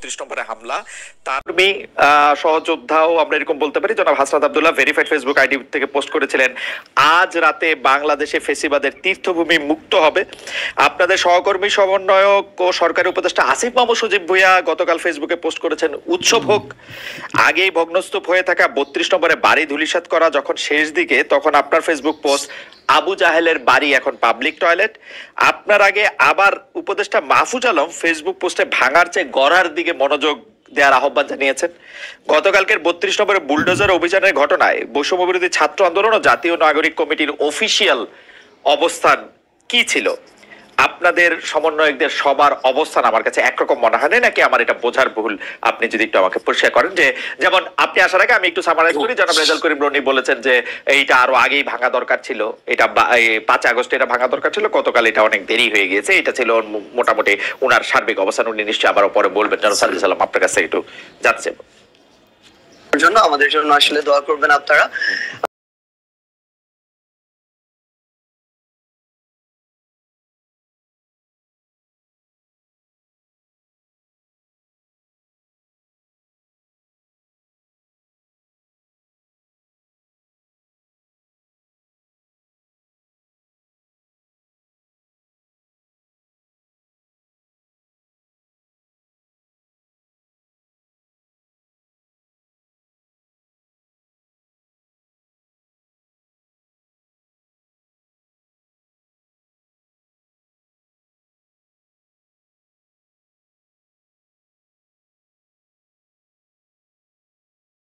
32 নম্বরে হামলা, তার সহযোদ্ধাও আমরা এরকম বলতে পারি। জনাব Hasnat Abdullah verified Facebook ID থেকে পোস্ট করেছিলেন, আজ রাতে বাংলাদেশে ফেসিবাদের তীর্থভূমি মুক্ত হবে। আপনাদের সহকর্মী সমন্বয়ক ও সরকারি উপদেষ্টা আসিফ মাহমুদ সজীব ভুঁইয়া গতকাল ফেসবুকে পোস্ট করেছেন, উৎসব হোক। আগেই ভগ্নস্তূপ হয়ে থাকা 32 নম্বরে বাড়ি ধূলিসাৎ করা যখন শেষ দিকে, তখন আপনার ফেসবুক পোস্ট আবু জাহেলের বাড়ি এখন পাবলিক টয়লেট। আপনার আগে আবার উপদেষ্টা মাহফুজ আলম ফেসবুক পোস্টে ভাঙার চেয়ে গড়ার দিকে মনোযোগ দেওয়ার আহ্বান জানিয়েছেন। গতকালকের 32 নম্বরে বুলডোজার অভিযানের ঘটনায় বৈষম্য বিরোধী ছাত্র আন্দোলন ও জাতীয় নাগরিক কমিটির অফিসিয়াল অবস্থান কি ছিল? আপনাদের সমন্বয়কদের সবার অবস্থান আমার কাছে একরকম মনে হয় না, নাকি আমার এটা বোঝার ভুল? আপনি যদি একটু আমাকে পরিষ্কার করেন। যে যেমন আপনি আসার আগে আমি একটু সামারাইজ করি, জনাব রেজাল করিম রনি বলেছেন যে এইটা আরো আগেই ভাঙা দরকার ছিল, এটা 5 আগস্ট এটা ভাঙা দরকার ছিল, গতকাল এটা অনেক দেরি হয়ে গিয়েছে, এটা ছিল মোটামুটি ওনার সার্বিক অবস্থান। উনি নিশ্চয়ই আবারও পরে বলবেন। জনাব সার্জিস আলম, আপনার কাছে একটু জানতে জন্য আমাদের জন্য আসলে দোয়া করবেন আপনারা।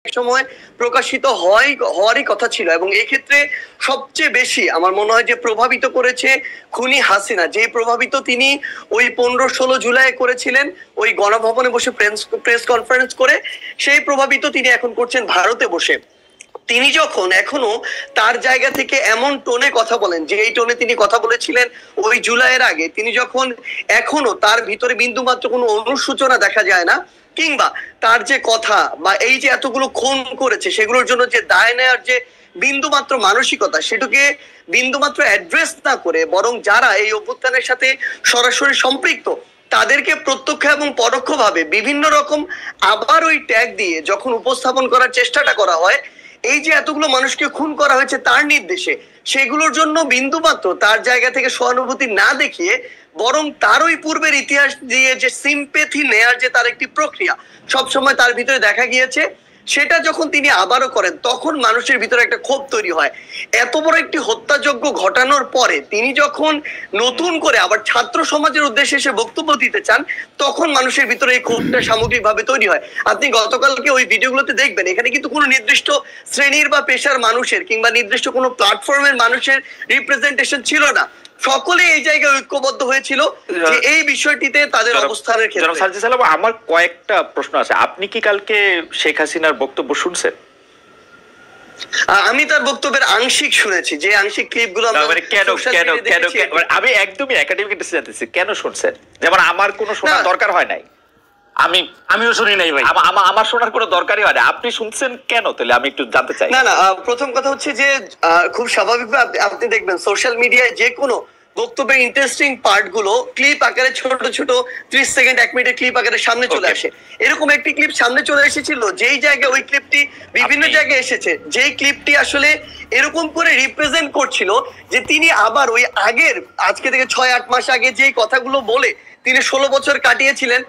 সময় প্রকাশিত হওয়ারই কথা ছিল, এবং এই ক্ষেত্রে সবচেয়ে বেশি আমার মনে হয় যে প্রভাবিত করেছে খুনি হাসিনা। যে প্রভাবিত তিনি ওই 15-16 জুলাই করেছিলেন ওই গণভবনে বসে প্রেস কনফারেন্স করে, সেই প্রভাবিত তিনি এখন করছেন ভারতে বসে। তিনি যখন এখনো তার জায়গা থেকে এমন টোনে কথা বলেন, যে এই টোনে তিনি কথা বলেছিলেন ওই জুলাইয়ের আগে, তিনি যখন এখনো তার ভিতরে বিন্দুমাত্র কোনো অনুসূচনা দেখা যায় না, কিংবা তার যে কথা বা এই যে এতগুলো খুন করেছে সেগুলোর জন্য যে দায় নেওয়ার যে বিন্দুমাত্র মানসিকতা, সেটাকে বিন্দুমাত্র অ্যাড্রেস না করে, বরং যারা এই অভ্যুত্থানের সাথে সরাসরি সম্পৃক্ত তাদেরকে প্রত্যক্ষ এবং পরোক্ষভাবে বিভিন্ন রকম আবার ওই ট্যাগ দিয়ে যখন উপস্থাপন করার চেষ্টাটা করা হয়, এই যে এতগুলো মানুষকে খুন করা হয়েছে তার নির্দেশে, সেগুলোর জন্য বিন্দুমাত্র তার জায়গা থেকে সহানুভূতি না দেখিয়ে, বরং তার ওই পূর্বের ইতিহাস দিয়ে যে সিম্পেথি নেয়ার যে তার একটি প্রক্রিয়া সবসময় তার ভিতরে দেখা গিয়েছে, সেটা যখন তিনি আবারও করেন তখন মানুষের ভিতরে একটা ক্ষোভ তৈরি হয়। এত বড় একটি হত্যাযজ্ঞ ঘটানোর পরে তিনি যখন নতুন করে আবার ছাত্র সমাজের উদ্দেশ্যে এসে বক্তব্য দিতে চান, তখন মানুষের ভিতরে এই ক্ষোভটা সামগ্রিকভাবে তৈরি হয়। আপনি গতকালকে ওই ভিডিওগুলোতে দেখবেন, এখানে কিন্তু কোনো নির্দিষ্ট শ্রেণীর বা পেশার মানুষের কিংবা নির্দিষ্ট কোনো প্ল্যাটফর্মের মানুষের রিপ্রেজেন্টেশন ছিল না, সকলে এই জায়গায় ঐক্যবদ্ধ হয়েছিল যে এই বিষয়টিতে তাদের অবস্থানের ক্ষেত্রে। সার্জিস আলম, আমার কয়েকটা প্রশ্ন আছে। আপনি কি কালকে শেখ হাসিনার বক্তব্য শুনছেন? আমি তার বক্তব্যের আংশিক শুনেছি, যে আংশিক ক্লিপগুলো আমি একদমই একাডেমিক জানতেছি কেন শুনছেন? যেমন আমার কোনো শোনার দরকার হয় নাই, আমিও শুনি নাই ভাই, আমার শোনার কোনো দরকারই হয় না, আপনি শুনছেন কেন? তাহলে আমি একটু জানতে চাই। না, প্রথম কথা হচ্ছে যে খুব স্বাভাবিকভাবে আপনি দেখবেন সোশ্যাল মিডিয়ায় যে কোনো বক্তব্যের ইন্টারেস্টিং পার্ট গুলো ক্লিপ আকারে ছোট ছোট 30 সেকেন্ড 1 মিনিটের ক্লিপ আকারে সামনে চলে আসে। এরকম একটি ক্লিপ সামনে চলে এসেছিল, যেই জায়গায় ওই ক্লিপটি বিভিন্ন জায়গায় এসেছে, যেই ক্লিপটি আসলে এরকম করে রিপ্রেজেন্ট করছিল যে তিনি আবার ওই আগের আজকে থেকে 6-8 মাস আগে যেই কথাগুলো বলে তিনি 16 বছর কাটিয়েছিলেন,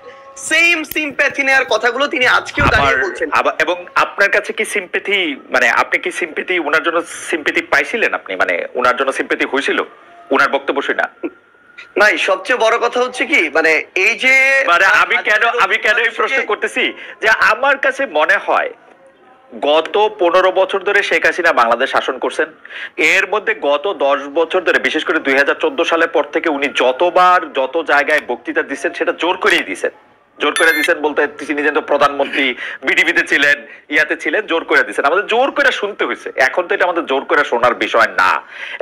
সেম সিম্প্যাথি নেওয়ার কথাগুলো তিনি আজকেও দাঁড়িয়ে বলছেন। এবং আপনার কাছে কি সিম্প্যাথি, মানে আপনি কি সিম্প্যাথি ওনার জন্য সিম্প্যাথি পাইছিলেন? আপনি মানে ওনার জন্য সিম্প্যাথি হয়েছিল ওনার বক্তব্য শুনে? ভাই সবচেয়ে বড় কথা হচ্ছে কি, মানে এই যে আমি কেন এই প্রশ্ন করতেছি, যে আমার কাছে মনে হয় গত 15 বছর ধরে শেখ হাসিনা বাংলাদেশ শাসন করছেন। এর মধ্যে গত 10 বছর ধরে, বিশেষ করে 2014 সালের পর থেকে উনি যতবার যত জায়গায় বক্তৃতা দিচ্ছেন সেটা জোর করেই দিচ্ছেন। জোর করে দিচ্ছেন বলতে তিনি যেন প্রধানমন্ত্রী বিটিভিতে ছিলেন, ইয়াতে ছিলেন, জোর করে দিচ্ছেন, আমাদের জোর করে শুনতে হয়েছে। এখন তো এটা আমাদের জোর করে শোনার বিষয় না।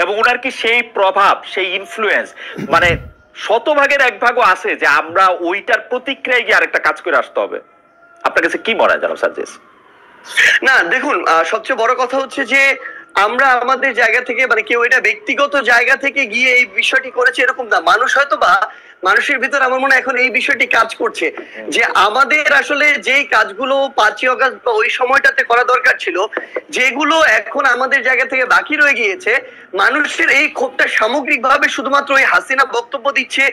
এবং উনার কি সেই প্রভাব, সেই ইনফ্লুয়েন্স মানে 100 ভাগের 1 ভাগও আছে যে আমরা ওইটার প্রতিক্রিয়ায় গিয়ে আরেকটা কাজ করে আসতে হবে? আপনার কাছে কি মনে হয় জনাব সার্জিস? না দেখুন, সবচেয়ে বড় কথা হচ্ছে যে আমরা আমাদের জায়গা থেকে, মানে কেউ এটা ব্যক্তিগত জায়গা থেকে গিয়ে এই বিষয়টি করেছে এরকম না। মানুষ হয়তো বা মানুষের ভিতর আমার মনে হয় এখন এই বিষয়টি কাজ করছে যে আমাদের আসলে যেই কাজগুলো 5ই অগাস্ট বা ওই সময়টাতে করা দরকার ছিল, যেগুলো এখন আমাদের জায়গা থেকে বাকি রয়ে গিয়েছে, মানুষের এই ক্ষোভটা সামগ্রিকভাবে শুধুমাত্র ওই হাসিনা বক্তব্য দিচ্ছে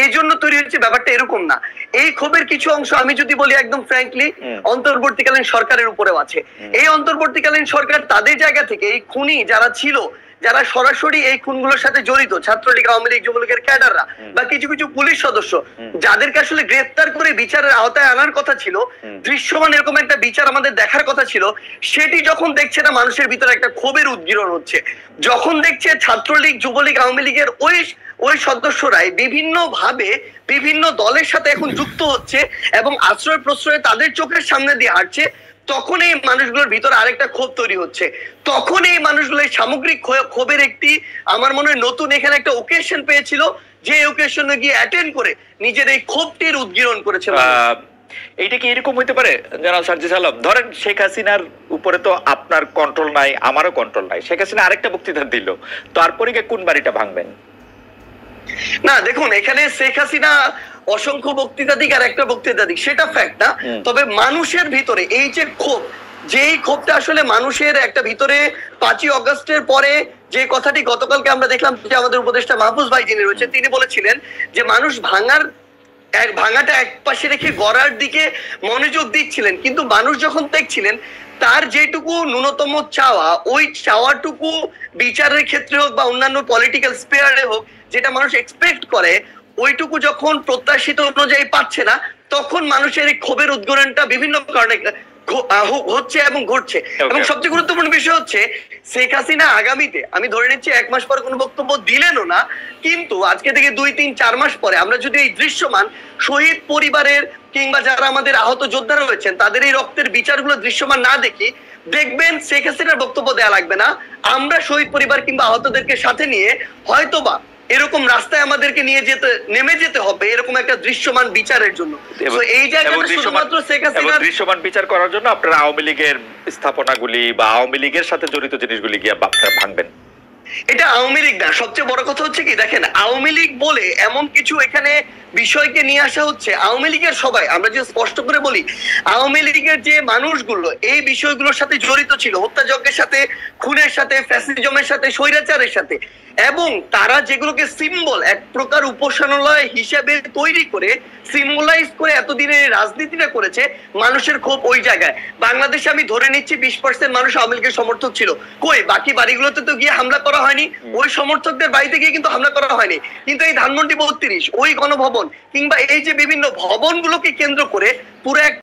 এই জন্য তৈরি হচ্ছে, ব্যাপারটা এরকম না। এই ক্ষোভের কিছু অংশ আমি যদি বলি একদম ফ্র্যাঙ্কলি অন্তর্বর্তীকালীন সরকারের উপরেও আছে। এই অন্তর্বর্তীকালীন সরকার তাদের জায়গা থেকে এই খুনি যারা ছিল, যারা সরাসরি এই খুনগুলোর সাথে জড়িত, ছাত্রলীগ, আওয়ামী লীগ, যুবলীগের ক্যাডাররা বা কিছু কিছু পুলিশ সদস্য, যাদেরকে আসলে গ্রেফতার করে বিচারের আওতায় আনার কথা ছিল, দৃশ্যমান এরকম একটা বিচার আমাদের দেখার কথা ছিল, সেটি যখন দেখছে না মানুষের ভিতরে একটা ক্ষোভের উদ্গীরণ হচ্ছে। যখন দেখছে ছাত্রলীগ, যুবলীগ, আওয়ামী লীগের ওই সদস্যরাই বিভিন্ন ভাবে বিভিন্ন দলের সাথে এখন যুক্ত হচ্ছে এবং আশ্রয় প্রশ্রয়ে তাদের চোখের সামনে দিয়ে হাঁটছে, তখন এই মানুষগুলোর ভিতরে আরেকটা ক্ষোভ তৈরি হচ্ছে। তখন এই মানুষগুলো সামগ্রিক ক্ষোভের একটি আমার মনে হয় নতুন এখানে একটা ওকেশন পেয়েছিল, যে ওকেশনে গিয়ে অ্যাটেন্ড করে নিজের এই ক্ষোভটির উদ্গীরণ করেছে। এইটা কি এরকম হইতে পারে জনাব সার্জিস আলম? ধরেন শেখ হাসিনার উপরে তো আপনার কন্ট্রোল নাই, আমারও কন্ট্রোল নাই। শেখ হাসিনা আরেকটা বক্তৃতা দিল, তারপরে কোন বাড়িটা ভাঙবেন? না দেখুন, এখানে শেখ হাসিনা অসংখ্য বক্তৃতা দিক আর একটা বক্তৃতা দিক, সেটা ফ্যাক্ট না। তবে মানুষের ভিতরে এই যে ক্ষোভ, যেই ক্ষোভটা আসলে মানুষের একটা ভিতরে 5ই অগাস্টের পরে যে কথাটি গতকালকে আমরা দেখলাম যে আমাদের উপদেষ্টা মাহফুজ ভাই যিনি রয়েছেন তিনি বলেছিলেন যে মানুষ ভাঙাটা এক পাশে রেখে গড়ার দিকে মনোযোগ দিচ্ছিলেন, কিন্তু মানুষ যখন দেখছিলেন তার যেটুকু ন্যূনতম চাওয়া, ওই চাওয়াটুকু বিচারের ক্ষেত্রে হোক বা অন্যান্য পলিটিক্যাল স্পেয়ারে হোক, যেটা মানুষ এক্সপেক্ট করে, ওইটুকু যখন প্রত্যাশিত অনুযায়ী পাচ্ছে না, তখন মানুষের এই ক্ষোভের উদ্গীরণটা বিভিন্ন কারণে হচ্ছে এবং ঘটছে। এবং সবচেয়ে গুরুত্বপূর্ণ বিষয় হচ্ছে শেখ হাসিনা আগামীতে, আমি ধরে নিচ্ছি 1 মাস পরে কোনো বক্তব্য দিলেনও না, কিন্তু আজকে থেকে 2, 3, 4 মাস পরে আমরা যদি এই দৃশ্যমান শহীদ পরিবারের কিংবা যারা আমাদের আহত যোদ্ধারা রয়েছেন তাদের এই রক্তের বিচারগুলো দৃশ্যমান না দেখি, দেখবেন শেখ হাসিনার বক্তব্য দেয়া লাগবে না, আমরা শহীদ পরিবার কিংবা আহতদেরকে সাথে নিয়ে হয়তোবা এরকম রাস্তায় আমাদেরকে নিয়ে নেমে যেতে হবে এরকম একটা দৃশ্যমান বিচারের জন্য। এই জায়গাটা শুধুমাত্র শেখ হাসিনা দৃশ্যমান বিচার করার জন্য আপনারা আওয়ামী লীগের স্থাপনাগুলি বা আওয়ামী লীগের সাথে জড়িত জিনিসগুলি গিয়ে ভাঙবেন। এটা আওয়ামী লীগ না, সবচেয়ে বড় কথা হচ্ছে কি দেখেন, আওয়ামী লীগ বলে এমন কিছু এখানে বিষয়কে নিয়ে আসা হচ্ছে। আওয়ামী লীগের সবাই, আমরা যে স্পষ্ট করে বলি, আওয়ামী লীগের যে মানুষগুলো এই বিষয়গুলোর সাথে জড়িত ছিল, হত্যাযজ্ঞের সাথে, খুনের সাথে, ফ্যাসিজমের সাথে, স্বৈরাচারের সাথে, এবং তারা যেগুলোকে সিম্বল এক প্রকার উপাসনালয় হিসেবে তৈরি করে সিম্বলাইজ করে এতদিনের রাজনীতিটা করেছে, মানুষের ক্ষোভ ওই জায়গায়। বাংলাদেশে আমি ধরে নিচ্ছি 20% মানুষ আওয়ামী লীগের সমর্থক ছিল, কই বাকি বাড়িগুলোতে তো গিয়ে হামলা করা হয়নি, ওই সমর্থকদের বাড়িতে গিয়ে কিন্তু হামলা করা হয়নি, কিন্তু এই ধানমন্ডি 32 ওই গণভবন কিংবা এই যে বিভিন্ন ভবনগুলোকে কেন্দ্র করে পুরো এক